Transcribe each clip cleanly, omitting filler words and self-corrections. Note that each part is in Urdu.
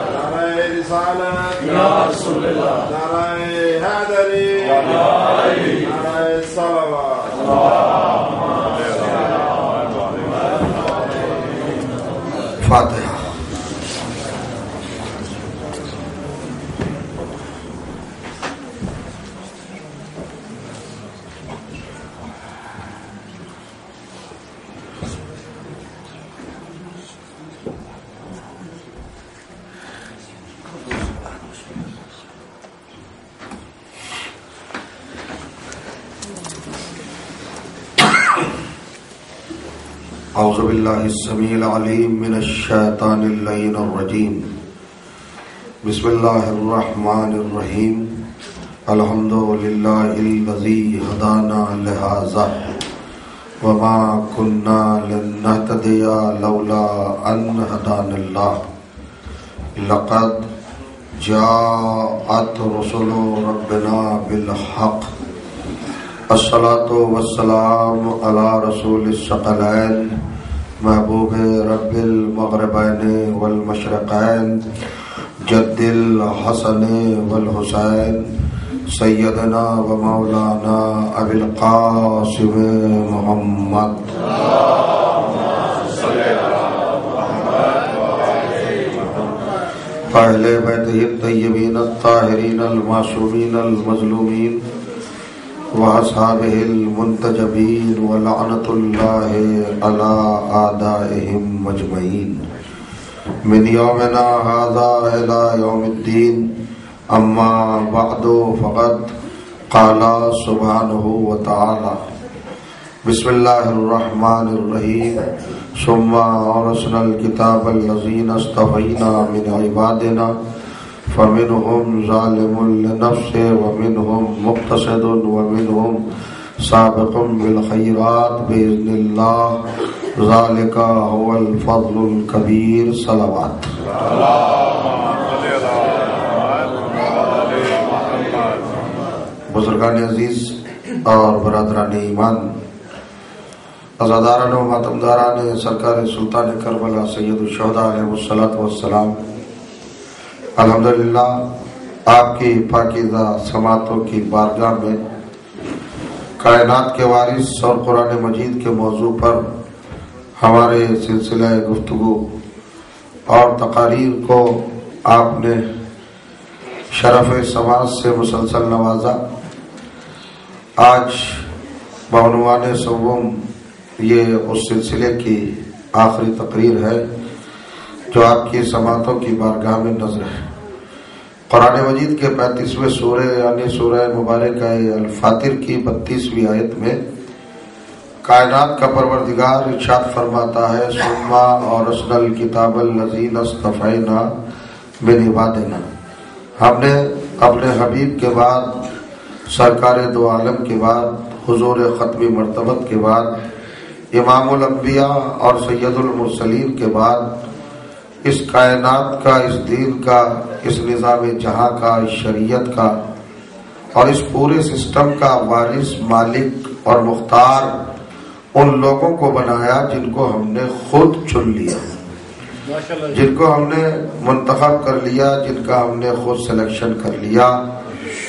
نعرہ رسالت یا رسول اللہ، نعرہ حیدری یا علی، نعرہ صلوات فاتحہ۔ اعوذ باللہ السمیع العلیم من الشیطان اللعین الرجیم، بسم اللہ الرحمن الرحیم، الحمد للہ الذی ہدانا لہذا وما كنا لنہتدی لولا ان ہدانا اللہ، لقد جاءت رسل ربنا بالحق، الصلاة والسلام علی رسول الثقلین، محبوب رب المغربین والمشرقین، جد الحسن والحسین، سیدنا و مولانا ابی القاسم محمد۔ فاہل بیتہ الطیبین الطاہرین المعصومین المظلومین وَأَصْحَابِهِ الْمُنْتَجَبِينَ وَلَعْنَةُ اللَّهِ عَلَىٰ أَعْدَائِهِمْ أَجْمَعِينَ مِنْ يَوْمِنَا هَٰذَا إِلَىٰ يَوْمِ الدِّينِ، أَمَّا بَعْدُ فَقَدْ قَالَ سُبْحَانَهُ وَتَعَالَىٰ، بسم اللہ الرحمن الرحیم، ثُمَّ أَوْرَثْنَا الْكِتَابَ الَّذِينَ اصْطَفَيْنَا مِنْ عِبَادِنَا فَمِنْهُمْ ظَالِمٌ لِنَفْسِهِ وَمِنْهُمْ مُقْتَصِدٌ وَمِنْهُمْ سَابِقٌ بِالْخَيْرَاتِ بِإِذْنِ اللَّهِ، ذَلِكَ هُوَ الْفَضْلُ الْكَبِيرُ۔ صلوات۔ بزرگان عزیز اور برادران ایمان، عزاداران و ماتمداران سرکار سلطان کربلا سید الشہداء علیہ الصلوۃ والسلام، الحمدللہ آپ کی پاکیزہ سماعتوں کی بارگاہ میں کائنات کے وارث اور قرآن مجید کے موضوع پر ہمارے سلسلہ گفتگو اور تقاریر کو آپ نے شرف سماعت سے مسلسل نوازا۔ آج بعنوان سوم یہ اس سلسلے کی آخری تقریر ہے جو آپ کی سماعتوں کی بارگاہ میں نظر ہے۔ قرآن مجید کے 35ویں سورہ یعنی سورہ مبارکہ الفاتر کی 32ویں آیت میں کائنات کا پروردگار ارشاد فرماتا ہے، ثم اورثنا الکتاب الذین اصطفینا من عبادنا، ہم نے اپنے حبیب کے بعد، سرکار دو عالم کے بعد، حضور ختمی مرتبت کے بعد، امام الانبیاء اور سید المرسلین کے بعد اس کائنات کا، اس دین کا، اس نظام جہاں کا، اس شریعت کا اور اس پورے سسٹم کا وارث، مالک اور مختار ان لوگوں کو بنایا جن کو ہم نے خود چن لیا، جن کو ہم نے منتخب کر لیا، جن کا ہم نے خود سلیکشن کر لیا،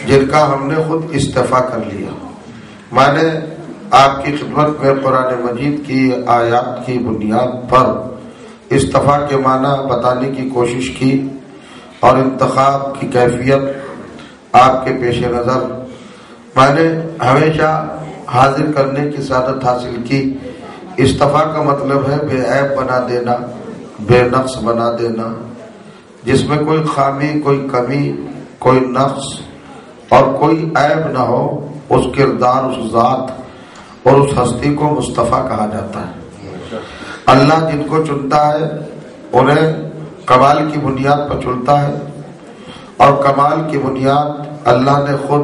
جن کا ہم نے خود استعفیٰ کر لیا۔ میں نے آپ کی خدمت میں قرآن مجید کی آیات کی بنیاد پر استفاء کے معنی بتانے کی کوشش کی اور انتخاب کی کیفیت آپ کے پیش نظر میں نے ہمیشہ حاضر کرنے کی سعادت حاصل کی۔ استفاء کا مطلب ہے بے عیب بنا دینا، بے نقص بنا دینا، جس میں کوئی خامی، کوئی کمی، کوئی نقص اور کوئی عیب نہ ہو، اس کردار، اس ذات اور اس ہستی کو مصطفیٰ کہا جاتا ہے۔ اللہ جن کو چنتا ہے انہیں کمال کی بنیاد پر چنتا ہے، اور کمال کی بنیاد اللہ نے خود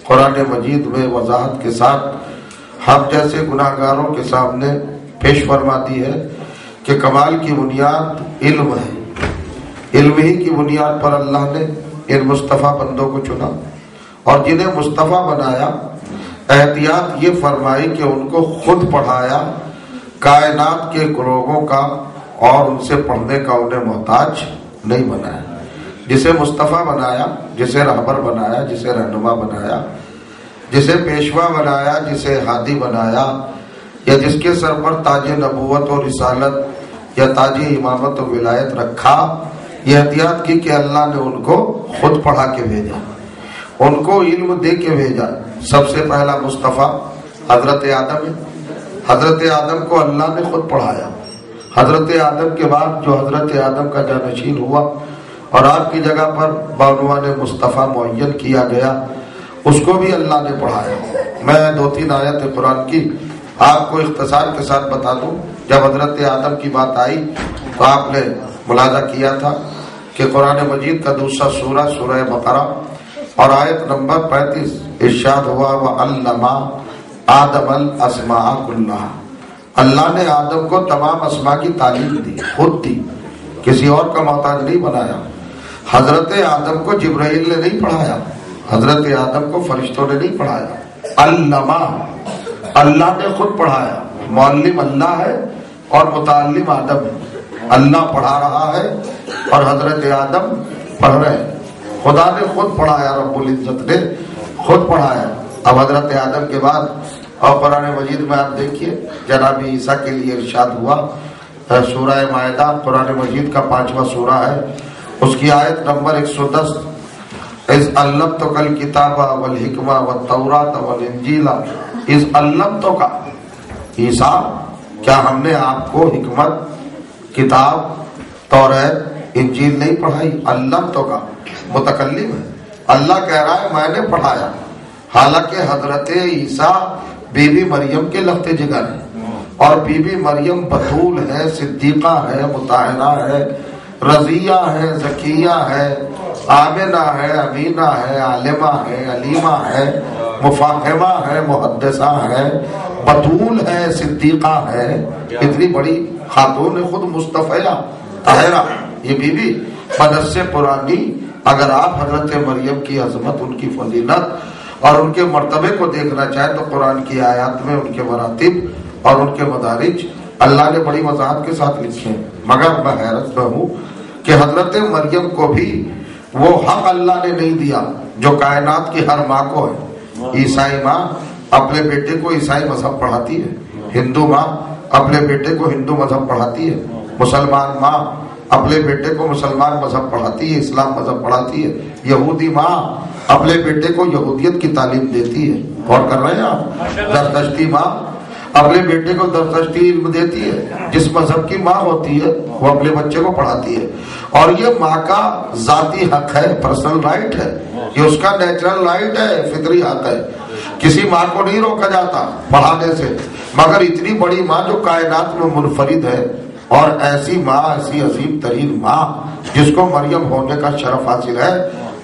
قرآن مجید میں وضاحت کے ساتھ ہم جیسے گناہ گاروں کے سامنے پیش فرما دی ہے کہ کمال کی بنیاد علم ہے۔ علم ہی کی بنیاد پر اللہ نے ان مصطفیٰ بندوں کو چنا، اور جنہیں مصطفیٰ بنایا احتیاط یہ فرمائی کہ ان کو خود پڑھایا، کائنات کے لوگوں کا اور ان سے پڑھنے کا انہیں محتاج نہیں بنایا۔ جسے مصطفیٰ بنایا، جسے رہبر بنایا، جسے رہنما بنایا، جسے پیشوا بنایا، جسے ہادی بنایا، یا جس کے سر پر تاج نبوت و رسالت یا تاج امامت و ولایت رکھا، یہ احتیاط کی کہ اللہ نے ان کو خود پڑھا کے بھیجا، ان کو علم دے کے بھیجا۔ سب سے پہلا مصطفیٰ حضرت آدم ہے۔ حضرت آدم کو اللہ نے خود پڑھایا۔ حضرت آدم کے بعد جو حضرت آدم کا جانشین ہوا اور آپ کی جگہ پر بعنوان مصطفیٰ معین کیا گیا، اس کو بھی اللہ نے پڑھایا۔ میں 2-3 آیت قرآن کی آپ کو اختصار کے ساتھ بتا دوں۔ جب حضرت آدم کی بات آئی تو آپ نے ملاحظہ کیا تھا کہ قرآن مجید کا دوسرا سورہ، سورہ بقرہ اور آیت نمبر 35 ارشاد ہوا وَعَلَّمَ آدَمَ الْأَسْمَاءَ كُلَّهَا، اللہ نے آدم کو تمام اسماء کی تعلیم دی، خود دی، کسی اور کا محتاج نہیں بنایا۔ حضرت آدم کو جبرائیل نے نہیں پڑھایا، حضرت آدم کو فرشتوں نے نہیں پڑھایا، علمہ، اللہ نے خود پڑھایا۔ معلم اللہ ہے اور متعلم آدم ہے۔ اللہ پڑھا رہا ہے اور حضرت آدم پڑھ رہے ہیں۔ خدا نے خود پڑھایا، رب العزت نے خود پڑھایا۔ اب حضرت آدم کے بعد اور قرآن مجید میں آپ دیکھیے جناب عیسیٰ کے لیے ارشاد ہوا، سورہ مائدہ قرآن مجید کا 5واں سورہ ہے، اس کی آیت نمبر 110 اِذْ عَلَّمْتُكَ الْكِتَابَ وَالْحِکْمَةَ وَالتَّوْرَاةَ وَالْإِنْجِیلَ اِذْ عَلَّمْتُكَ، عیسیٰ کیا ہم نے آپ کو حکمت، کتاب، توریت، انجیل نہیں پڑھائی؟ علمتک متکلم ہے، اللہ کہہ رہا ہے میں نے پڑھایا۔ حالانکہ حضرت عیسیٰ بی بی مریم کے لخت جگر ہے، اور بی بی مریم بطول ہے، صدیقہ ہے، مطہرہ ہے، رضیہ ہے، زکیہ ہے، آمنہ ہے، امینہ ہے، عالمہ ہے، علیمہ ہے، مفاہمہ ہے، محدثہ ہے، بطول ہے، صدیقہ ہے، اتنی بڑی خاتون خود مصطفیہ طاہرہ یہ بی بی بدر سے پرانی۔ اگر آپ حضرت مریم کی عظمت، ان کی فضیلت اور ان کے مرتبے کو دیکھنا چاہیں تو قرآن کی آیات میں ان کے مراتب اور ان کے مدارج اللہ نے بڑی وضاحت کے ساتھ لکھے ہیں۔ مگر میں حیرت میں ہوں کہ حضرت مریم کو بھی وہ حق اللہ نے نہیں دیا جو کائنات کی ہر ماں کو ہے۔ عیسائی ماں اپنے بیٹے کو عیسائی مذہب پڑھاتی ہے، ہندو ماں اپنے بیٹے کو ہندو مذہب پڑھاتی ہے، مسلمان ماں اپنے بیٹے کو مسلمان مذہب پڑھاتی ہے، اسلام مذہب پڑھاتی ہے، یہودی ماں اپنے بیٹے کو یہودیت کی تعلیم دیتی ہے۔ غور کر رہے ہیں آپ؟ زرتشتی ماں اپنے بیٹے کو زرتشتی علم دیتی ہے۔ جس مذہب کی ماں ہوتی ہے وہ اپنے بچے کو پڑھاتی ہے، اور یہ ماں کا ذاتی حق ہے، پرسنل رائٹ ہے، یہ اس کا نیچرل رائٹ ہے، فطری حق ہے۔ کسی ماں کو نہیں روکا جاتا پڑھانے سے، مگر اتنی بڑی ماں جو کائنات میں منفرد ہے، اور ایسی ماں، ایسی عظیم ترین ماں جس کو مریم ہونے کا شرف حاصل ہے،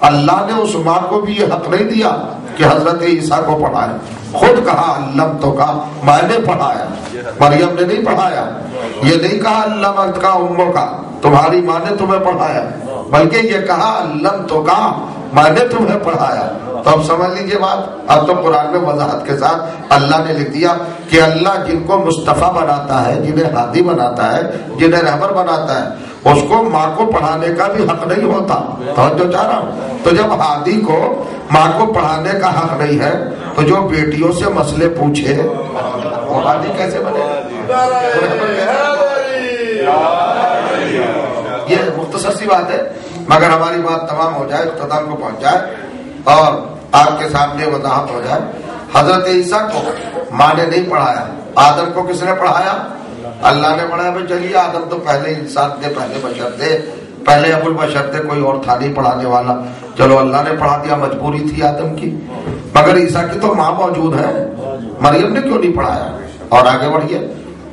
اللہ نے اس ماں کو بھی یہ حق نہیں دیا کہ حضرت عیسیٰ کو پڑھائے۔ خود کہا علمتک، میں نے پڑھایا، مریم نے نہیں پڑھایا۔ یہ نہیں کہا علمتک امک، تمہاری ماں نے تمہیں پڑھایا، بلکہ یہ کہا علمتک، میں نے تمہیں پڑھایا۔ تو اب سمجھ لیجیے بات، اب تو قرآن میں وضاحت کے ساتھ اللہ نے لکھ دیا کہ اللہ جن کو مصطفیٰ بناتا ہے، جنہیں ہادی بناتا ہے، جنہیں رہبر بناتا ہے، اس کو ماں کو پڑھانے کا بھی حق نہیں ہوتا۔ توجہ چاہ رہا ہوں۔ تو جب ہادی کو ماں کو پڑھانے کا حق نہیں ہے تو جو بیٹیوں سے مسئلے پوچھے وہ ہادی کیسے بنے؟ یہ مختصر سی بات ہے، مگر ہماری بات تمام ہو جائے، اختتام کو پہنچ جائے اور آپ کے سامنے وضاحت ہو جائے۔ حضرت عیسیٰ کو ماں نے نہیں پڑھایا، آدم کو کس نے پڑھایا؟ اللہ نے پڑھایا۔ بھائی چلیے، آدم تو پہلے انسان تھے، پہلے بشر تھے، پہلے ابو البشر تھے، کوئی اور تھا نہیں پڑھانے والا، چلو اللہ نے پڑھا دیا، مجبوری تھی آدم کی۔ مگر عیسیٰ کی تو ماں موجود ہے، مریم نے کیوں نہیں پڑھایا؟ اور آگے بڑھیے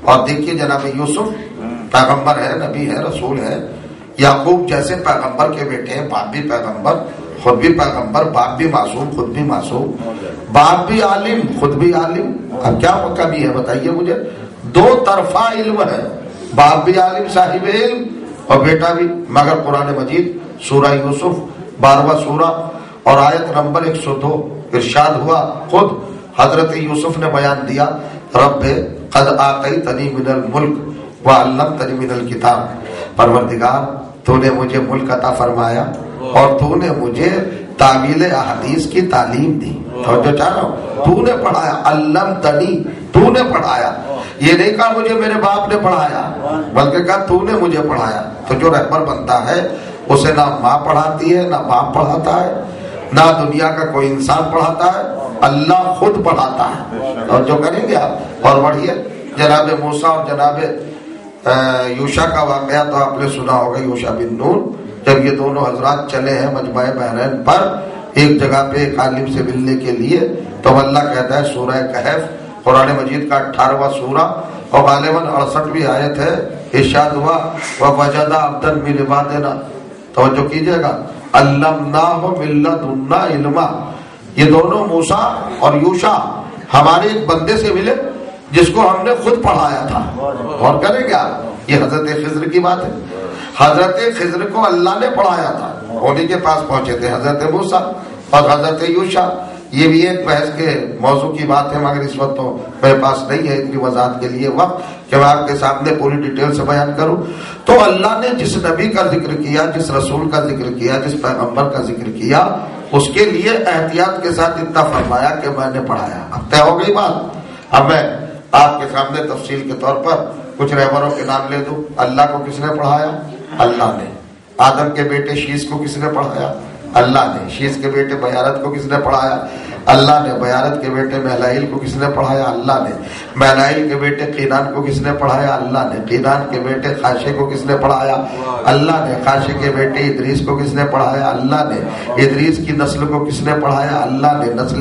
اور دیکھیے، جناب یوسف پیغمبر ہے، نبی ہے، رسول ہے، یعقوب جیسے پیغمبر کے بیٹے ہیں، باپ بھی پیغمبر، خود بھی پیغمبر، باپ بھی معصوم، خود بھی معصوم، باپ بھی عالم، خود بھی عالم۔ اب کیا کمی ہے بتائیے مجھے؟ دو طرفہ علم ہے، باپ بھی عالم صاحب علم اور بیٹا بھی۔ مگر قرآن مجید سورہ یوسف 12واں سورہ اور آیت نمبر 102 ارشاد ہوا، خود حضرت یوسف نے بیان دیا، رب قد آتیتنی من الملک وعلمتنی من الکتاب، پروردگار تو نے مجھے ملک عطا فرمایا اور تو نے مجھے تعویل احادیث کی تعلیم دی. اور جو چاہ رہا ہوں تو نے پڑھایا. علمتنی، تو نے پڑھایا. یہ نہیں کہا مجھے میرے باپ نے پڑھایا، بلکہ کہا تو نے مجھے پڑھایا. تو جو رہبر بنتا ہے اسے نہ ماں پڑھاتی ہے، نہ باپ پڑھاتا ہے، نہ دنیا کا کوئی انسان پڑھاتا ہے، اللہ خود پڑھاتا ہے. اور جو کریں گے آپ اور بڑھیے. جناب موسیٰ اور جناب یوشع کا واقعہ تو آپ نے سنا ہوگا. یوشع بن نون جب یہ دونوں حضرات چلے ہیں مجمع بحرین پر ایک جگہ پہ ایک عالم سے ملنے کے لیے، تو اللہ کہتا ہے سورہ کہف قرآن مجید کا 18واں سورہ اور غالباً 68ویں آیت ہے، ارشاد ہوا وَوَجَدَ عَبْدًا مِنْ عِبَادِنَا. توجہ کیجئے گا، عَلَّمْنَاهُ مِن لَّدُنَّا عِلْمًا. یہ دونوں موسیٰ اور یوشع ہمارے ایک بندے سے ملے جس کو ہم نے خود پڑھایا تھا. اور کریں گے آپ، یہ حضرت خضر کی بات ہے. حضرت خضر کو اللہ نے پڑھایا تھا، انہیں کے پاس پہنچے تھے حضرت موسیٰ اور حضرت یوشع. یہ بھی ایک بحث کے موضوع کی بات ہے، مگر اس وقت تو میرے پاس نہیں ہے اتنی وضاحت کے لیے وقت کہ میں آپ کے سامنے پوری ڈیٹیل سے بیان کروں. تو اللہ نے جس نبی کا ذکر کیا، جس رسول کا ذکر کیا، جس پیغمبر کا ذکر کیا، اس کے لیے احتیاط کے ساتھ اتنا فرمایا کہ میں نے پڑھایا. اب طے ہو گئی بات. اب میں آپ کے سامنے تفصیل کے طور پر کچھ رہبروں کے نام لے دوں. اللہ کو کس نے پڑھایا؟ اللہ نے. آدم کے بیٹے شیس کو کس نے پڑھایا؟ اللہ نے. شیس کے بیٹے بیارت کو کس نے پڑھایا؟ اللہ نے. بیارت کے بیٹے محلائل کو کس نے پڑھایا؟ اللہ نے. محلائل کے بیٹے قینان کو کس نے پڑھایا؟ اللہ نے. قینان کے بیٹے خاشے کو کس نے پڑھایا؟ اللہ نے. خاشے کے بیٹے ادریس کو کس نے پڑھایا؟ اللہ نے. ادریس کی نسل کو کس نے پڑھایا؟ اللہ نے. نسل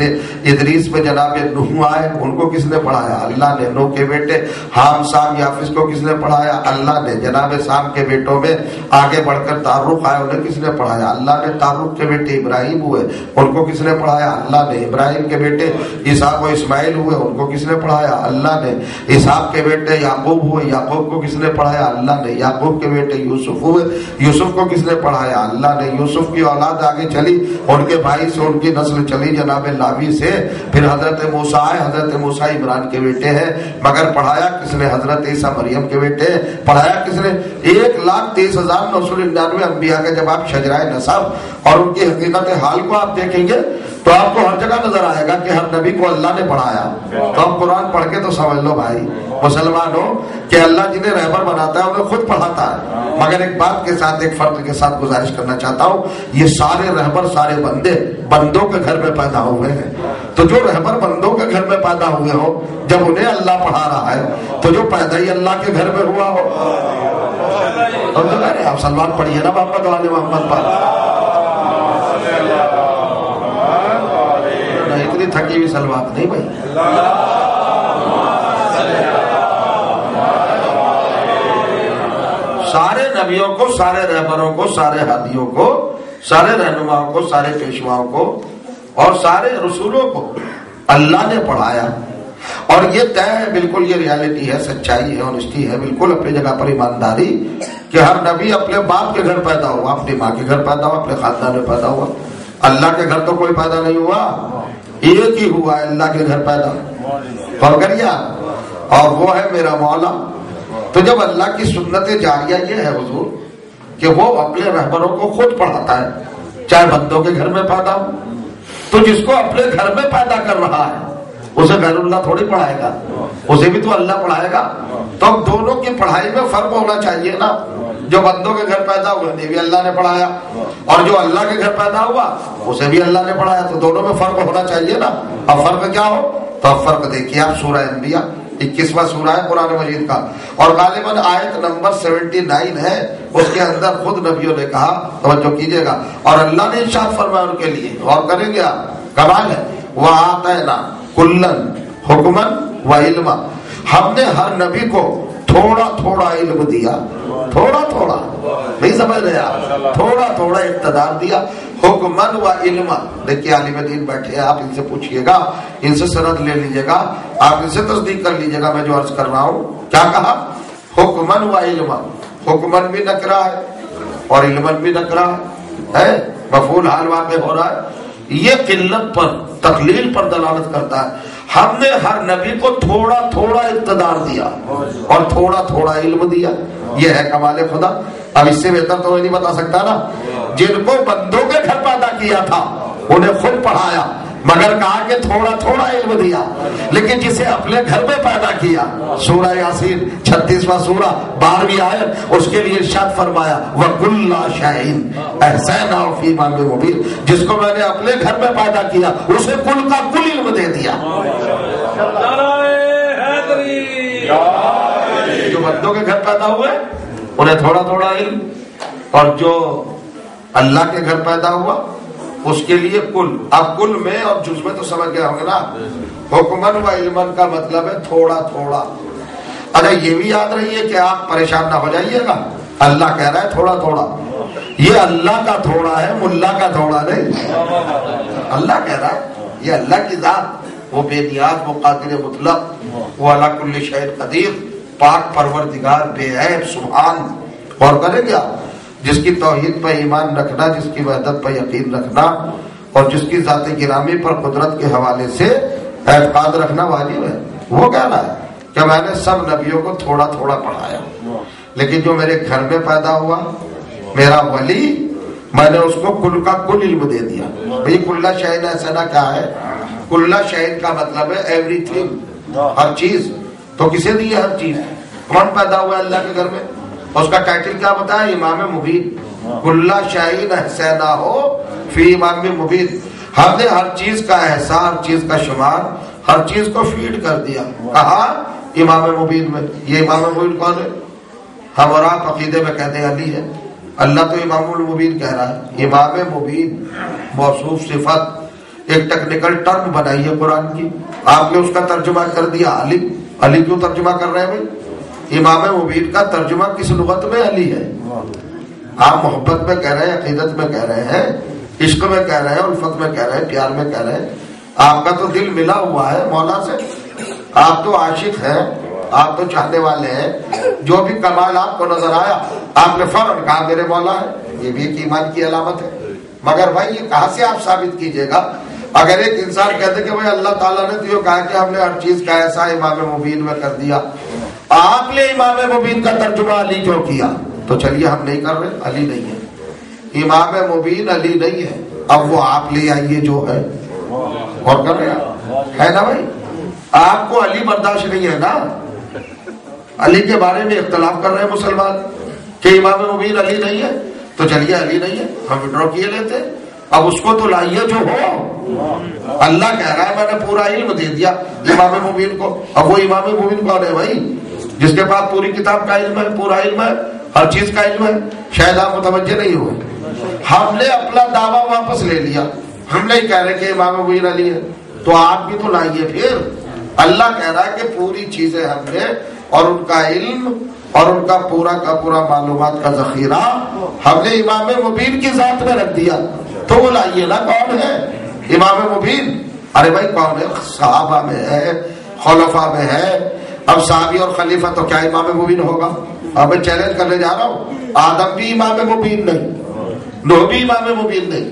ادریس میں جناب نوح آئے، ان کو کس نے پڑھایا؟ اللہ نے. نوح کے بیٹے حام سام یافس کو کس نے پڑھایا؟ اللہ نے. جناب سام کے بیٹوں میں آگے بڑھ کر تعرق آئے، انہیں کس نے پڑھایا؟ اللہ نے. تعرق کے بیٹے ابراہیم ہوئے، ان کو کس نے پڑھایا؟ اللہ نے. ابراہیم کے بیٹے اسحاق و اسماعیل ہوئے، ان کو کس نے پڑھایا؟ اللہ نے. اسحاق کے بیٹے یعقوب ہوئے، یعقوب کو کس نے پڑھایا؟ اللہ نے. یعقوب کے بیٹے یوسف ہوئے، یوسف کو کس نے پڑھایا؟ اللہ نے. یوسف کی اولاد آگے چلی، ان کے بھائی سے ان کی نسل چلی جناب لاوی سے. پھر حضرت موسیٰ آئے، حضرت موسیٰ عمران کے بیٹے ہیں، مگر پڑھایا کس نے؟ حضرت عیسیٰ مریم کے بیٹے. پڑھایا کس نے؟ 1,23,999 انبیاء کا جب آپ شجرائے نسب اور ان کی حقیقت حال کو آپ دیکھیں گے تو آپ کو ہر جگہ نظر آئے گا کہ ہر نبی کو اللہ نے پڑھایا. تو اب قرآن پڑھ کے تو سمجھ لو بھائی مسلمانوں کہ اللہ جنہیں رہبر بناتا ہے انہیں خود پڑھاتا ہے. مگر ایک بات کے ساتھ، ایک فرق کے ساتھ گزارش کرنا چاہتا ہوں، یہ سارے رہبر، سارے بندے بندوں کے گھر میں پیدا ہوئے ہیں. تو جو رہبر بندوں کے گھر میں پیدا ہوئے ہو، جب انہیں اللہ پڑھا رہا ہے تو جو پیدا ہی اللہ کے گھر میں ہوا ہو. اور تو کہہ رہے آپ سلمان پڑھیے نا محمد والے محمد پر. اتنی تھکی ہوئی سلوات نہیں بھائی. سارے نبیوں کو، سارے رہبروں کو، سارے ہادیوں کو، سارے رہنماؤں کو، سارے پیشواؤں کو اور سارے رسولوں کو اللہ نے پڑھایا. اور یہ طے ہے، بالکل یہ ریالٹی ہے، سچائی ہے، آنےسٹی ہے، بالکل اپنی جگہ پر ایمانداری کہ ہر نبی اپنے باپ کے گھر پیدا ہوا، اپنی ماں کے گھر پیدا ہوا، اپنے خاندان میں پیدا ہوا. اللہ کے گھر تو کوئی پیدا نہیں ہوا، ایک ہی ہوا ہے اللہ کے گھر پیدا. اور کریا اور وہ ہے میرا مولا. تو جب اللہ کی سنت جاریہ یہ ہے حضور کہ وہ اپنے رہبروں کو خود پڑھاتا ہے، چاہے بندوں کے گھر میں پیدا ہو. تو جس کو اپنے گھر میں پیدا کر رہا ہے اسے غیر اللہ تھوڑی پڑھائے گا، اسے بھی تو اللہ پڑھائے گا. تو اب دونوں کی پڑھائی میں فرق ہونا چاہیے نا. جو بندوں کے گھر پیدا ہوئے انہیں بھی اللہ نے پڑھایا، اور جو اللہ کے گھر پیدا ہوا اسے بھی اللہ نے پڑھایا. تو دونوں میں فرق ہونا چاہیے نا. اب فرق کیا ہو؟ تو اب فرق دیکھیے آپ سورہ انبیاء 21واں سورہ ہے قرآن مجید کا، اور غالباً آیت نمبر 79 ہے. اس کے اندر خود نبیوں نے کہا، توجہ کیجئے گا، اور اللہ نے ارشاد فرمایا ان کے لیے، اور کریں گے آپ، کمال ہے. وَآتَيْنَا كُلًّا حُكْمًا وَعِلْمًا. ہم نے ہر نبی کو تھوڑا تھوڑا علم دیا، تھوڑا تھوڑا، نہیں سمجھ رہے آپ، تھوڑا تھوڑا اقتدار دیا. حکمن و علم. دیکھیے عالم دین بیٹھے ہیں، آپ ان سے پوچھئے گا، ان سے سند لے لیجئے گا، آپ ان سے تصدیق کر لیجئے گا میں جو عرض کر رہا ہوں. کیا کہا؟ حکمن و علم. حکمن بھی نکرا ہے اور علمن بھی نکرا ہے، مفعول حال واقع ہو رہا ہے. یہ قلت پر، تقلیل پر دلالت کرتا ہے. ہم نے ہر نبی کو تھوڑا تھوڑا اقتدار دیا اور تھوڑا تھوڑا علم دیا. یہ ہے کمال خدا. اب اس سے بہتر تو نہیں بتا سکتا نا. جن کو بندوں کے گھر پیدا کیا تھا انہیں خود پڑھایا مگر کہا کہ تھوڑا تھوڑا علم دیا. لیکن جسے اپنے گھر میں پیدا کیا، سورہ یاسین 36واں سورہ 12ویں آیت، اس کے لیے ارشاد فرمایا وَكُلَّ شَيْءٍ أَحْصَيْنَاهُ فِي إِمَامٍ مُبِينٍ. جس کو میں نے اپنے گھر میں پیدا کیا اسے کل کا کل علم دے دیا. جو بندوں کے گھر پیدا ہوئے انہیں تھوڑا تھوڑا علم، اور جو اللہ کے گھر پیدا ہوا اس کے لیے کل. اب کل میں اور جز میں تو سمجھ گئے ہوں گے نا. حکمن و علمن کا مطلب ہے تھوڑا تھوڑا. اچھا یہ بھی یاد رہیے کہ آپ پریشان نہ ہو جائیے گا. اللہ کہہ رہا ہے تھوڑا تھوڑا، یہ اللہ کا تھوڑا ہے، ملا کا تھوڑا نہیں. اللہ کہہ رہا ہے یہ اللہ کی ذات، وہ بے نیاز، وہ قادر مطلق، وہ علی کل شیء قدیر، پاک پروردگار، بے عیب، سبحان. اور کریں گے آپ جس کی توحید پہ ایمان رکھنا، جس کی وحدت پہ یقین رکھنا، اور جس کی ذات گرامی پر قدرت کے حوالے سے اعتقاد رکھنا واجب ہے. وہ کہہ رہا ہے کہ میں نے سب نبیوں کو تھوڑا تھوڑا پڑھایا، لیکن جو میرے گھر میں پیدا ہوا میرا ولی، میں نے اس کو کل کا کل علم دے دیا. بھئی کل شیء ایسا کیا ہے؟ کل شیء کا مطلب ہے ایوری تھنگ، ہر چیز. تو کسے دی ہے ہر چیز؟ کون پیدا ہوا ہے اللہ کے گھر میں؟ اس کا ٹائٹل کیا بتایا؟ امام مبین. کل شیء احصیناہ فی امام مبین. ہم نے ہر چیز کا احصاء، ہر چیز کا شمار، ہر چیز کو فیڈ کر دیا. کہاں؟ امام مبین میں. یہ امام مبین کون ہے؟ ہم اور آپ عقیدے میں کہتے ہیں علی ہے، اللہ تو امام المبین کہہ رہا ہے. امام مبین موصوف صفت ایک ٹیکنیکل ٹرم بنائی ہے قرآن کی، آپ نے اس کا ترجمہ کر دیا علی. علی کیوں ترجمہ کر رہے ہیں بھائی؟ امام مبین کا ترجمہ کس لغت میں علی ہے. آپ محبت میں کہہ رہے ہیں، عقیدت میں کہہ رہے ہیں، عشق میں کہہ رہے ہیں، الفت میں کہہ رہے ہیں، پیار میں کہہ رہے ہیں. آپ کا تو دل ملا ہوا ہے مولا سے، آپ تو عاشق ہیں، آپ تو چاہنے والے ہیں. جو بھی کمال آپ کو نظر آیا آپ نے فوراً کہا میرے مولا ہے. یہ بھی ایک ایمان کی علامت ہے. مگر بھائی یہ کہاں سے آپ ثابت کیجئے گا؟ اگر ایک انسان کہتے کہ بھائی اللہ تعالیٰ نے تو یہ کہا کہ ہم نے ہر چیز کا ایسا امام مبین میں کر دیا، آپ نے امام مبین کا ترجمہ علی کیوں کیا؟ تو چلیے ہم نہیں کر رہے، علی نہیں ہے، امام مبین علی نہیں ہے. اب وہ آپ لے آئیے جو ہے، اور کر رہے ہیں نا بھائی. آپ کو علی برداشت نہیں ہے نا. علی کے بارے میں اختلاف کر رہے ہیں مسلمان کہ امام مبین علی نہیں ہے. تو چلیے علی نہیں ہے، ہم وڈرا کیے لیتے. اب اس کو تو لائیے جو ہو. اللہ کہہ رہا ہے میں نے پورا علم دے دیا امام مبین کو. اب وہ امام مبین کون ہے بھائی؟ جس کے پاس پوری کتاب کا علم ہے، پورا علم ہے، ہر چیز کا علم ہے. شاید آپ متوجہ نہیں ہوئے. ہم نے اپنا دعویٰ واپس لے لیا، ہم نہیں کہہ رہے کہ امام مبین علی ہے. تو آپ بھی تو لائیے پھر. اللہ کہہ رہا ہے کہ پوری چیزیں ہم نے، اور ان کا علم اور ان کا پورا معلومات کا ذخیرہ ہم نے امام مبین کی ذات میں رکھ دیا. تو وہ لائیے نا کون ہے امام مبین؟ ارے بھائی کون ہے؟ صحابہ میں ہے، خلفاء میں ہے. اب صحابی اور خلیفہ تو کیا امام مبین ہوگا؟ اب میں چیلنج کرنے جا رہا ہوں، آدم بھی امام مبین نہیں، نوح بھی امام مبین نہیں.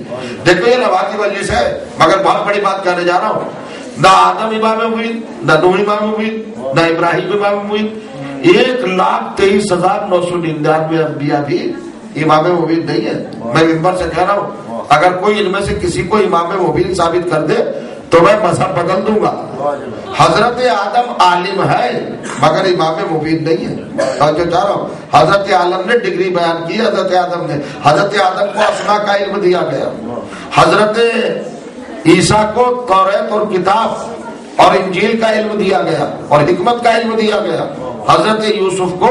دیکھو یہ نواقی مجلس ہے مگر بہت بڑی بات کہنے جا رہا ہوں. نہ آدم امام مبین، نہ نوح امام مبین، نہ ابراہیم امام مبین. 1,23,999 انبیاء بھی امام مبین نہیں ہے. میں منبر سے کہہ رہا ہوں اگر کوئی ان میں سے کسی کو امام مبین ثابت کر دے تو میں مذہب بدل دوں گا. حضرت آدم عالم ہے مگر امام مبین نہیں ہے. اور جو چاہ رہا ہوں حضرت عالم نے ڈگری بیان کی، حضرت آدم نے. حضرت آدم کو اسماء کا علم دیا گیا، حضرت عیسیٰ کو توریت اور کتاب اور انجیل کا علم دیا گیا اور حکمت کا علم دیا گیا. حضرت یوسف کو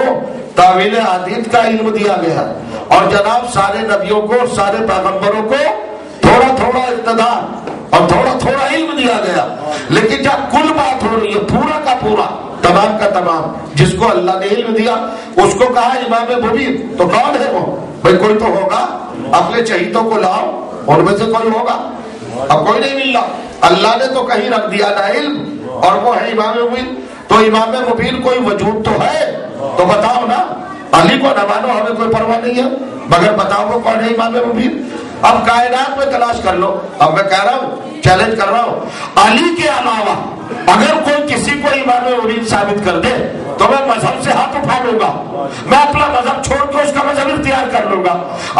تاویل حدیث کا علم دیا گیا. اور جناب سارے نبیوں کو، سارے پیغمبروں کو تھوڑا تھوڑا اقتدار اور تھوڑا تھوڑا علم دیا گیا. لیکن جب کل بات ہو رہی ہے پورا کا پورا، تمام کا تمام، جس کو اللہ نے علم دیا اس کو کہا امام مبین. تو کون ہے وہ بھائی؟ کوئی تو ہوگا. اپنے چہیتوں کو لاؤ، ان میں سے کوئی ہوگا. اب کوئی نہیں مل رہا. اللہ نے تو کہیں رکھ دیا نا علم، اور وہ ہے امام مبین. تو امام مبین کوئی وجود تو ہے تو بتاؤ نا. علی کو نہ مانو، ہمیں کوئی پرواہ نہیں ہے، مگر بتاؤ وہ کون ہے امام مبین. اب کائنات میں تلاش کر لو. اب میں کہہ رہا ہوں، چیلنج کر رہا ہوں، علی کے علاوہ اگر کوئی کسی کو امام مبین ثابت کر دے تو میں مذہب سے ہاتھ اٹھا لوں گا، میں اپنا مذہب چھوڑ کے اس کا مذہب اختیار کر لوں گا.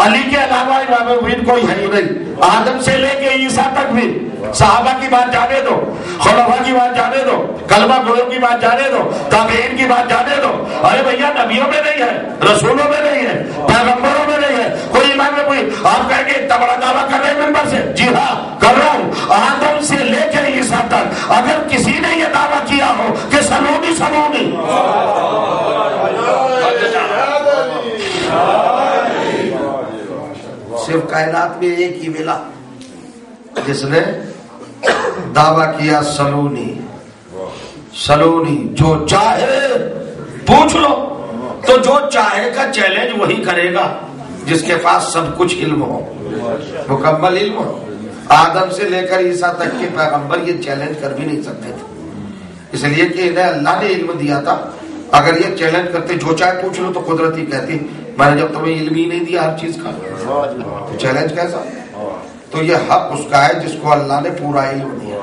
علی کے علاوہ امام مبین کوئی ہے ہی نہیں. آدم سے لے کے عیسیٰ تک بھی صحابہ کی بات جانے دو، خلفاء کی بات جانے دو، کلمہ گویوں کی بات جانے دو، تابعین کی بات جانے دو. ارے بھیا نبیوں میں نہیں ہے، رسولوں میں نہیں ہے، پیغمبروں میں نہیں ہے. کوئی امام میں کوئی آپ کہیں گے اتنا بڑا دعویٰ کر رہے ہیں ممبر سے؟ جی ہاں کر رہا ہوں. آدم سے لے کے عیسیٰ تک اگر کسی نے یہ دعویٰ کیا ہو کہ سلونی سلونی، صرف کائنات میں ایک ہی ملا جس نے دعویٰ کیا سلونی سلونی. جو چاہے پوچھ لو، تو جو چاہے کا چیلنج وہی کرے گا جس کے پاس سب کچھ علم ہو، مکمل علم ہو. آدم سے لے کر عیسیٰ تک کے پیغمبر یہ چیلنج کر بھی نہیں سکتے تھے، اس لیے کہ انہیں اللہ نے علم دیا تھا. اگر یہ چیلنج کرتے جو چاہے پوچھ لو، تو قدرت ہی کہتی میں نے جب تمہیں علم ہی نہیں دیا ہر چیز کا، تو چیلنج کیسا؟ تو یہ حق اس کا ہے جس کو اللہ نے پورا علم دیا.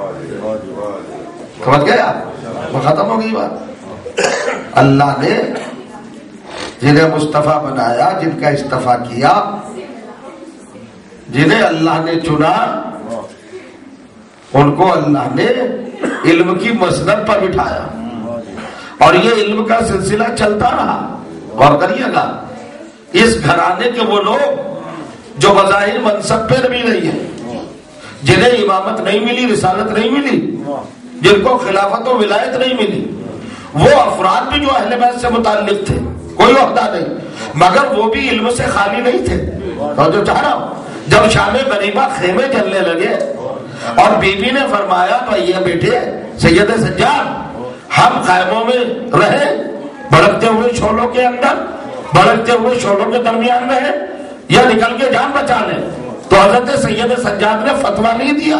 سمجھ گئے آپ؟ وہ ختم ہو گئی بات. اللہ نے جنہیں مصطفیٰ بنایا، جن کا استفا کیا، جنہیں اللہ نے چنا، ان کو اللہ نے علم کی مسند پر بٹھایا، اور یہ علم کا سلسلہ چلتا رہا. غور کریے گا، اس گھرانے کے وہ لوگ جو بظاہر منصب پہ نبی نہیں ہے، جنہیں امامت نہیں ملی، رسالت نہیں ملی، جن کو خلافت و ولایت نہیں ملی، وہ افراد بھی جو اہل بیت سے متعلق تھے، کوئی عہدہ نہیں، مگر وہ بھی علم سے خالی نہیں تھے. اور جو چاہ رہا ہوں، جب شام غریبہ خیمے جلنے لگے اور بی بی نے فرمایا بھائی بیٹے سید سجاد، ہم خیموں میں رہے، بھڑکتے ہوئے شعلوں کے اندر، بھڑکتے ہوئے شعلوں کے درمیان رہے، یا نکل کے جان بچا لیں؟ تو حضرت سید سجاد نے فتویٰ نہیں دیا،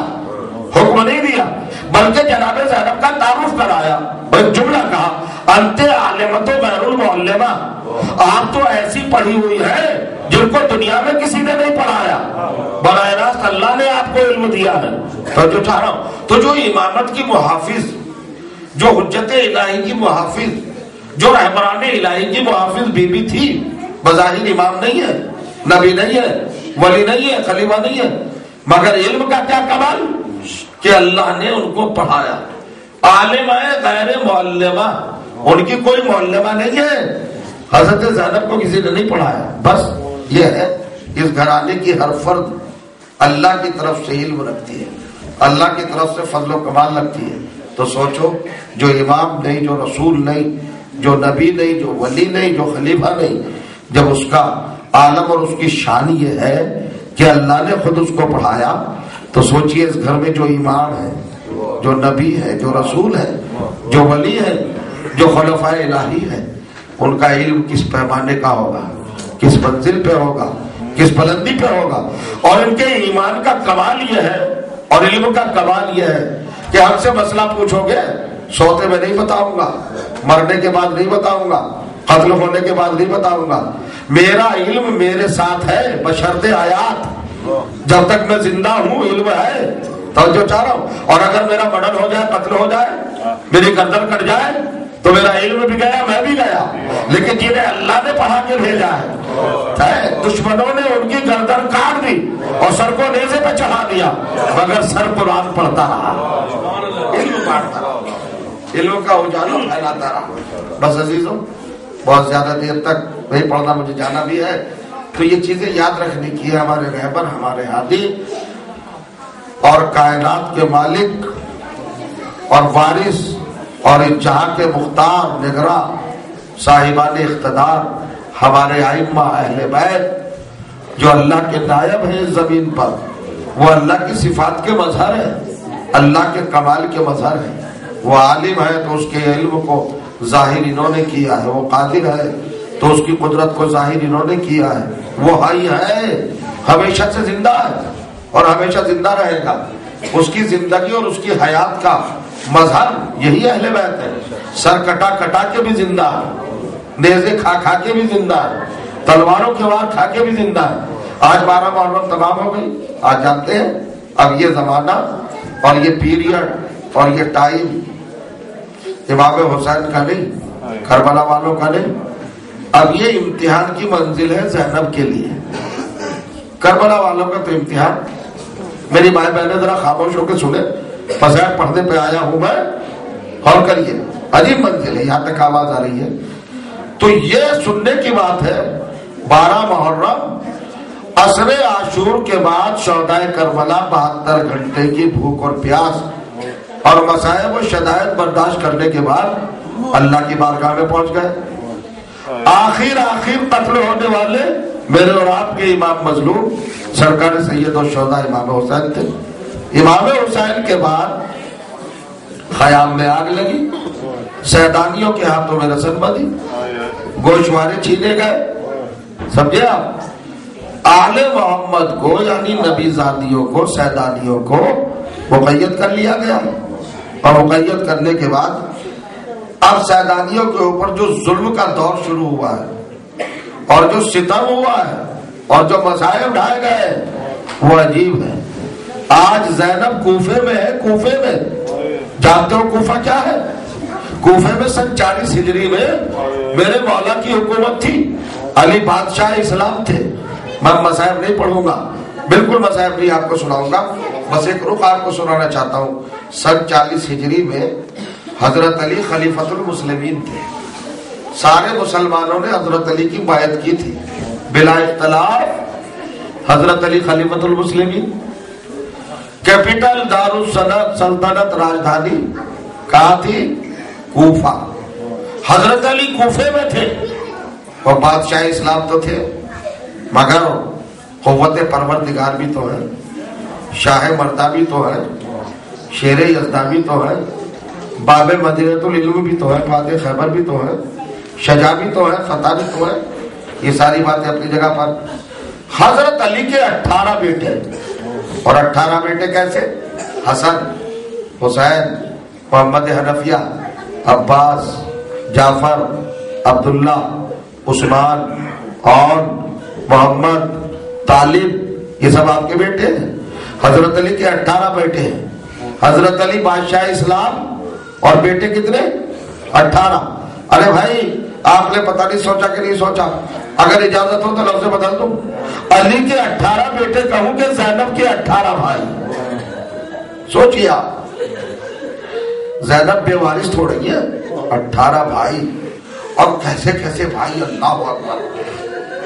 حکم نہیں دیا، بلکہ جناب زینب کا تعارف کرایا. ایک جملہ کہا، انت عالمت و غیر المعلمہ، آپ تو ایسی پڑھی ہوئی ہے جن کو دنیا میں کسی نے نہیں پڑھایا، براہ راست اللہ نے آپ کو علم دیا ہے. تو جو چاہ رہا ہوں، تو جو امامت کی محافظ، جو حجت الہی کی محافظ، جو رہبران الہی کی محافظ بی بی تھی، بظاہر امام نہیں ہے، نبی نہیں ہے، ولی نہیں ہے، خلیفہ نہیں ہے، مگر علم کا کیا کمال کہ اللہ نے ان کو پڑھایا. عالم ہے غیر معلمہ، ان کی کوئی معلمہ نہیں ہے. حضرت زینب کو کسی نے نہیں پڑھایا. بس یہ ہے، اس گھرانے کی ہر فرد اللہ کی طرف سے علم رکھتی ہے، اللہ کی طرف سے فضل و کمال رکھتی ہے. تو سوچو، جو امام نہیں، جو رسول نہیں، جو نبی نہیں، جو ولی نہیں، جو خلیفہ نہیں، جب اس کا عالم اور اس کی شان یہ ہے کہ اللہ نے خود اس کو پڑھایا، تو سوچئے اس گھر میں جو امام ہے، جو نبی ہے، جو رسول ہے، جو ولی ہے، جو خلفاء الہی ہے، ان کا علم کس پیمانے کا ہوگا، کس منزل پہ ہوگا، کس بلندی پہ ہوگا. اور ان کے ایمان کا کمال یہ ہے، اور علم کا کمال یہ ہے کہ ہم سے مسئلہ پوچھو گے، سوتے میں نہیں بتاؤں گا، مرنے کے بعد نہیں بتاؤں گا، قتل ہونے کے بعد نہیں بتاؤں گا. میرا علم میرے ساتھ ہے بشرط حیات، جب تک میں زندہ ہوں علم ہے. توجہ چاہ رہا ہوں. اور اگر میرا مرڈر ہو جائے، قتل ہو جائے، میری گردن کٹ جائے، تو میرا علم بھی گیا، میں بھی گیا. لیکن جنہیں اللہ نے پڑھا کے بھیجا ہے، دشمنوں نے ان کی گردن کاٹ دی اور سر کو نیزے پہ چڑھا دیا، مگر سر قرآن پڑھتا رہا، علم بانٹتا رہا، علم کا اجالا پھیلاتا رہا. بس عزیزوں، بہت زیادہ دیر تک نہیں پڑھنا، مجھے جانا بھی ہے. تو یہ چیزیں یاد رکھنے کی ہے. ہمارے رہبر، ہمارے ہادی اور کائنات کے مالک اور وارث اور اس جہاں کے مختار نگراں صاحبان اقتدار، ہمارے ائمہ اہل بیت جو اللہ کے نائب ہیں زمین پر، وہ اللہ کی صفات کے مظہر ہے، اللہ کے کمال کے مظہر ہے. وہ عالم ہے تو اس کے علم کو ظاہر انہوں نے کیا ہے، وہ قادر ہے تو اس کی قدرت کو ظاہر انہوں نے کیا ہے. وہ حی ہے، ہمیشہ سے زندہ ہے اور ہمیشہ زندہ رہے گا. اس کی زندگی اور اس کی حیات کا مظہر یہی اہل بیت ہے. سر کٹا کٹا کے بھی زندہ ہے، نیزے کھا کھا کے بھی زندہ ہے، تلواروں کے وار کھا کے بھی زندہ ہے. آج 12 محرم تمام ہو گئی. آج جانتے ہیں اب یہ زمانہ اور یہ پیریڈ اور یہ ٹائم امام حسین کا نہیں, کربلا والوں کا نہیں. اب یہ امتحان کی منزل ہے زینب کے لیے. کربلا والوں کا تو امتحان. میری مائیں بہنیں ذرا خاموش ہو کے سنیں, فضائل پڑھنے پہ آیا ہوں میں, اور کریے. عجیب منزل ہے, یہاں تک آواز آ رہی ہے. تو یہ سننے کی بات ہے 12 محرم عصر عاشور کے بعد شہدائے کربلا 72 گھنٹے کی بھوک اور پیاس اور مصائب و شدائد برداشت کرنے کے بعد اللہ کی بارگاہ میں پہنچ گئے. آخر قتل ہونے والے میرے اور آپ کے امام مظلوم سرکار سید الشہداء امام حسین تھے. امام حسین کے بعد خیام میں آگ لگی, سیدانیوں کے ہاتھوں میں رسن بندھی, گوشوارے چھینے گئے. سمجھے آپ؟ آل محمد کو یعنی نبی زادیوں کو, سیدانیوں کو مقید کر لیا گیا, اور مقید کرنے کے بعد اب سیدانیوں کے اوپر جو ظلم کا دور شروع ہوا ہے اور جو ستم ہوا ہے اور جو مصائب ڈھائے گئے وہ عجیب ہے. آج زینب کوفے میں ہے. کوفے میں جانتے ہو کوفہ کیا ہے؟ کوفے میں سن 40 ہجری میں میرے مولا کی حکومت تھی. علی بادشاہ اسلام تھے. میں مصائب نہیں پڑھوں گا, بالکل مصائب نہیں آپ کو سناؤں گا, بس ایک رخ آپ کو سنانا چاہتا ہوں. سن 40 ہجری میں حضرت علی خلیفۃ المسلمین تھے. سارے مسلمانوں نے حضرت علی کی بیعت کی تھی بلا اختلاف. حضرت علی خلیفۃ المسلمین. کیپٹل دارالسلطنت راجدھانی کہاں تھی؟ کوفہ. حضرت علی کوفے میں تھے. اور بادشاہ اسلام تو تھے, مگر قوت پروردگار بھی تو ہے, شاہ مردہ بھی تو ہے, شیر یزدہ بھی تو ہے, باب مدینۃ العلم بھی تو ہے, فاتح خیبر بھی تو ہے, شجاع بھی تو ہے, فتح بھی تو ہے. یہ ساری باتیں اپنی جگہ پر. حضرت علی کے 18 بیٹے, اور 18 بیٹے کیسے؟ حسن, حسین, محمد حنفیہ, عباس, جعفر, عبداللہ, عثمان اور محمد, طالب, یہ سب آپ کے بیٹے ہیں. حضرت علی کے 18 بیٹے ہیں. حضرت علی بادشاہ اسلام, اور بیٹے کتنے؟ 18. ارے بھائی آپ نے پتہ نہیں سوچا کہ نہیں سوچا, اگر اجازت ہو تو لفظ بدل دوں. علی کے 18 بیٹے کہوں کہ زینب کے 18 بھائی. سوچیے آپ, زینب بے وارث تھوڑی ہے, 18 بھائی, اور کیسے کیسے بھائی, اللہ اکبر.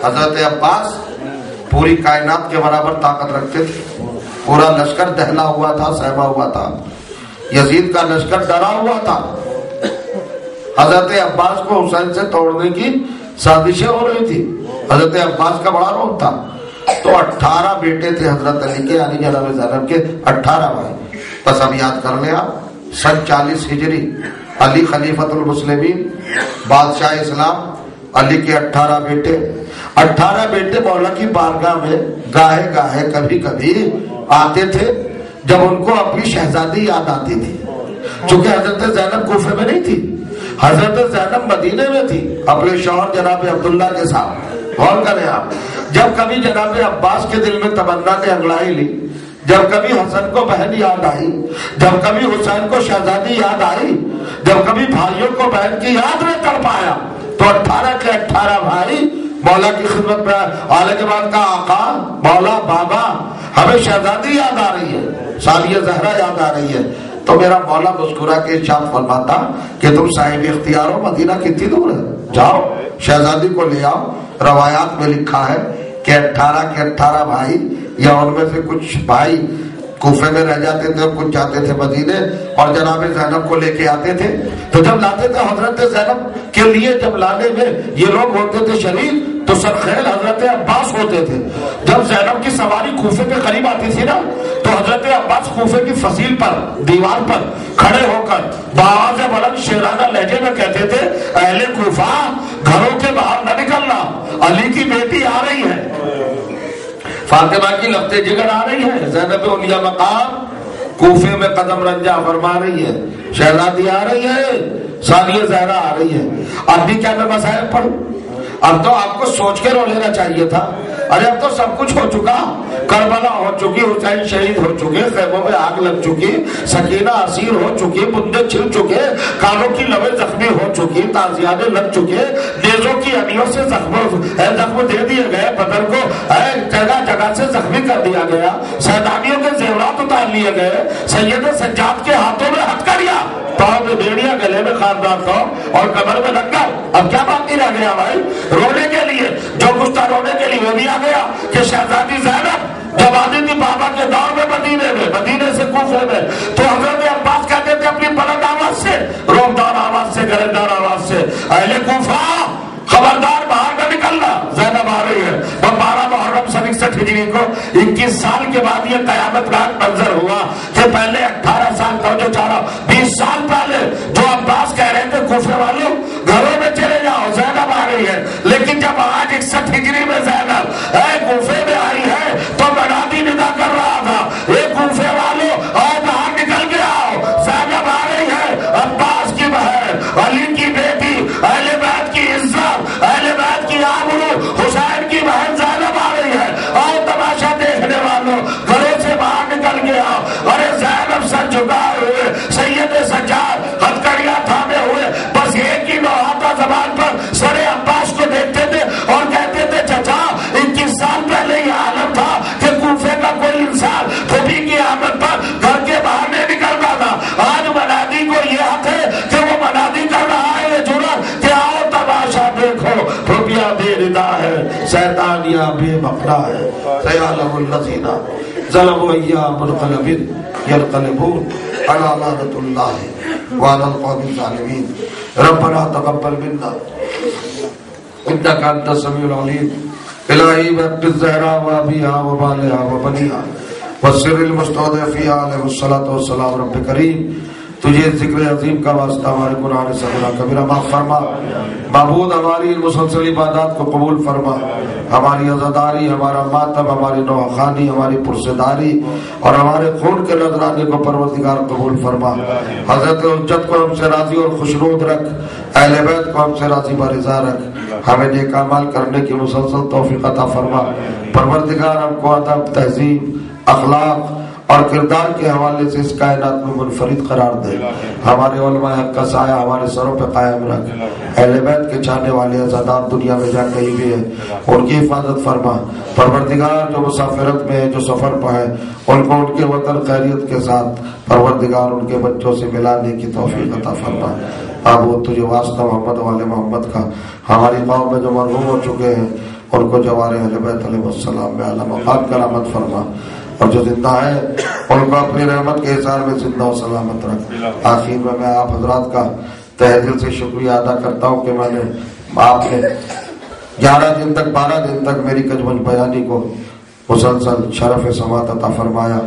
حضرت عباس پوری کائنات کے برابر طاقت رکھتے تھے. پورا لشکر دہلا ہوا تھا, سہما ہوا تھا. یزید کا لشکر ڈرا ہوا تھا. حضرت عباس کو حسین سے توڑنے کی سازشیں ہو رہی تھی. حضرت عباس کا بڑا رول تھا. تو 18 بیٹے تھے حضرت علی کے, یعنی جناب زینب کے 18 بھائی. بس اب یاد کر لیں آپ, سن 40 ہجری علی خلیفۃ المسلمین, بادشاہ اسلام, علی کے 18 بیٹے. 18 بیٹے مولا کی بارگاہ میں گاہے گاہے کبھی کبھی آتے تھے جب ان کو اپنی شہزادی یاد آتی تھی. چونکہ حضرت زینب کوفے میں نہیں تھی, حضرت زینب مدینے میں تھی اپنے شوہر جناب عبداللہ کے ساتھ. غور کریں آپ, جب کبھی جناب عباس کے دل میں تمنا نے انگڑائی لی, جب کبھی حسن کو بہن یاد آئی, جب کبھی حسین کو شہزادی یاد آئی, جب کبھی بھائیوں کو بہن کی یاد میں تڑپ آیا, تو 18 کے 18 بھائی مولا کی خدمت میں. آل جمال کا آقا, مولا, بابا, ہمیں شہزادی یاد آ رہی ہے, ثانیہ زہرا یاد آ رہی ہے. تو میرا مولا مسکرا کے ارشاد فرماتا کہ تم صاحب اختیار ہو, مدینہ کتنی دور ہے, جاؤ شہزادی کو لے آؤ. روایات میں لکھا ہے کہ 18 کے 18 بھائی, یا ان میں سے کچھ بھائی کوفے میں رہ جاتے تھے اور کچھ جاتے تھے مدینے, اور جناب زینب کو لے کے آتے تھے. تو جب لاتے تھے حضرت زینب کے لیے, جب لانے میں یہ لوگ ہوتے تھے شریک, تو سرخیل حضرت عباس ہوتے تھے. جب زینب کی سواری کوفے کے قریب آتی تھی نا, تو حضرت عباس کوفے کی فصیل پر, دیوار پر کھڑے ہو کر بآواز بلند شیرانہ لہجے میں کہتے تھے, اہل کوفہ گھروں کے باہر نہ نکلنا, علی کی بیٹی آ رہی ہے, فاطمہ کی لفتے جگر آ رہی ہے, زینب اولیاء مقام کوفے میں قدم رنجا فرما رہی ہے, شہزادی آ رہی ہے, ثانیہ زہرا آ رہی ہے. اب بھی کیا میں مسائل پڑھوں, اب تو آپ کو سوچ کے رو لینا چاہیے تھا. ارے اب تو سب کچھ ہو چکا, کربلا ہو چکی, حسین شہید ہو چکے, خیموں میں آگ لگ چکی, سکینہ اسیر ہو چکی, بندے چھل چکے, کانوں کی لبیں زخمی ہو چکی, تازیانے لگ چکے, نیزوں کی انیوں سے زخم دے دیے گئے, بدن کو جگہ جگہ سے زخمی کر دیا گیا, سیدانیوں کے زیورات اتار لیے گئے, سید سجاد کے ہاتھوں میں ہتھکڑیاں, پاؤں میں بیڑیاں, گلے میں خاندان قوم اور کمر میں لنگر. اب کیا باقی رہ گیا بھائی رونے کے لیے؟ جو کچھ تھا رونے کے لیے وہ بھی آ گیا کہ شہزادی زینب جب آتی تھی بابا کے دور میں مدینے سے کوفے میں, تو حضرت عباس کہتے تھے اپنی بلند آواز سے, روبدار آواز سے, گرجدار آواز سے, اہل کوفہ خبردار باہر نہ نکلنا, زینب آ رہی ہے. تو 12 محرم سن 61 ہجری کو 21 سال کے بعد یہ قیامت کا منظر ہوا کہ پہلے 18 سال کا جو 20 سال پہلے جو عباس کہہ رہے تھے کوفے والوں گھروں میں چلے جاؤ, زینب آ رہی ہے, لیکن جب آج 61 ہجری میں زینب کوفے میں آئی ہے تو منادی ندا کر رہا تھا, اے کوفے والوں آؤ باہر نکل کے آؤ, زینب آ رہی ہے, عباس کی بہن, علی کی بیٹی, اہل بیت کی عزت, اہل بیت کی آبرو, حسین کی بہن زینب آ رہی ہے, آؤ تماشا دیکھنے والوں گھروں سے باہر نکل کے آؤ. ارے زینب سر جھکائے ہوئے, سید سجاد ہتھکڑیاں تھامے ہوئے, بس ایک ہی نوحاتہ زبان پر سر عباس کو دیکھتے تھے اور کہتے تھے چچا 21 سال پہلے یہ عالم تھا کہ کوفے کا کوئی انسان پھوپھی کی آمد پر گھر کے باہر نہیں نکلتا تھا. آج منادی کو یہ حق ہے کہ وہ منادی کر رہا ہے, یہ جرأت کہ آؤ تماشا دیکھو, پھوپھیاں بے ردا ہے, شیطانیاں بے مقنا ہے, سیعلم الذین ظلموا ایام منقلب ينقلبون على لعنة الله وعلى القوم الظالمين. ربنا تقبل منا انك انت السميع العليم. الہی بحق الزہراء وابیہا وبالہا وبنیہا والسر المستودع علیہ الصلاۃ والسلام. رب کریم تجھے ذکر عظیم کا واسطہ ہمارے گناہ صغیرہ کبیرہ معاف فرما. معبود ہماری مسلسل عبادات کو قبول فرما, ہماری عزاداری, ہمارا ماتم, ہماری نوخانی, ہماری پرسداری اور ہمارے خون کے نذرانے کو پروردگار قبول فرما. حضرت حجت کو ہم سے راضی اور خوشنود رکھ, اہل بیت کو ہم سے راضی برضا رکھ, ہمیں نیک اعمال کرنے کی مسلسل توفیق عطا فرما. پروردگار ہم کو ادب, تہذیب, اخلاق اور کردار کے حوالے سے اس کائنات میں منفرد قرار دے. ہمارے علماء حق کا سایہ ہمارے سروں پہ قائم رکھ. اہل بیت کے چاہنے والے عزادار دنیا میں جا کہیں بھی ہے ان کی حفاظت فرما. پروردگار جو مسافرت میں ہے, جو سفر پہ ہے, ان کو ان کے وطن خیریت کے ساتھ پروردگار ان کے بچوں سے ملانے کی توفیق عطا فرما. وہ تجھے واسطہ محمد والے محمد کا ہماری قوم میں جو مرحوم ہو چکے ہیں ان کو جوار اہل بیت علیہ السلام میں اعلی مقام کرامت فرما, اور جو زندہ ہے ان کو اپنی رحمت کے حصار میں زندہ و سلامت رکھ. آخر میں آپ حضرات کا تہ دل سے شکریہ ادا کرتا ہوں کہ میں نے آپ نے 11 دن تک 12 دن تک میری کجمن بیانی کو مسلسل شرف سماعت عطا فرمایا.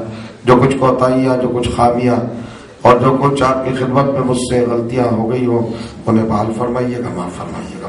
جو کچھ کوتاہیاں, جو کچھ خامیاں اور جو کچھ آپ کی خدمت میں مجھ سے غلطیاں ہو گئی ہوں انہیں بحال فرمائیے گا, معاف فرمائیے گا.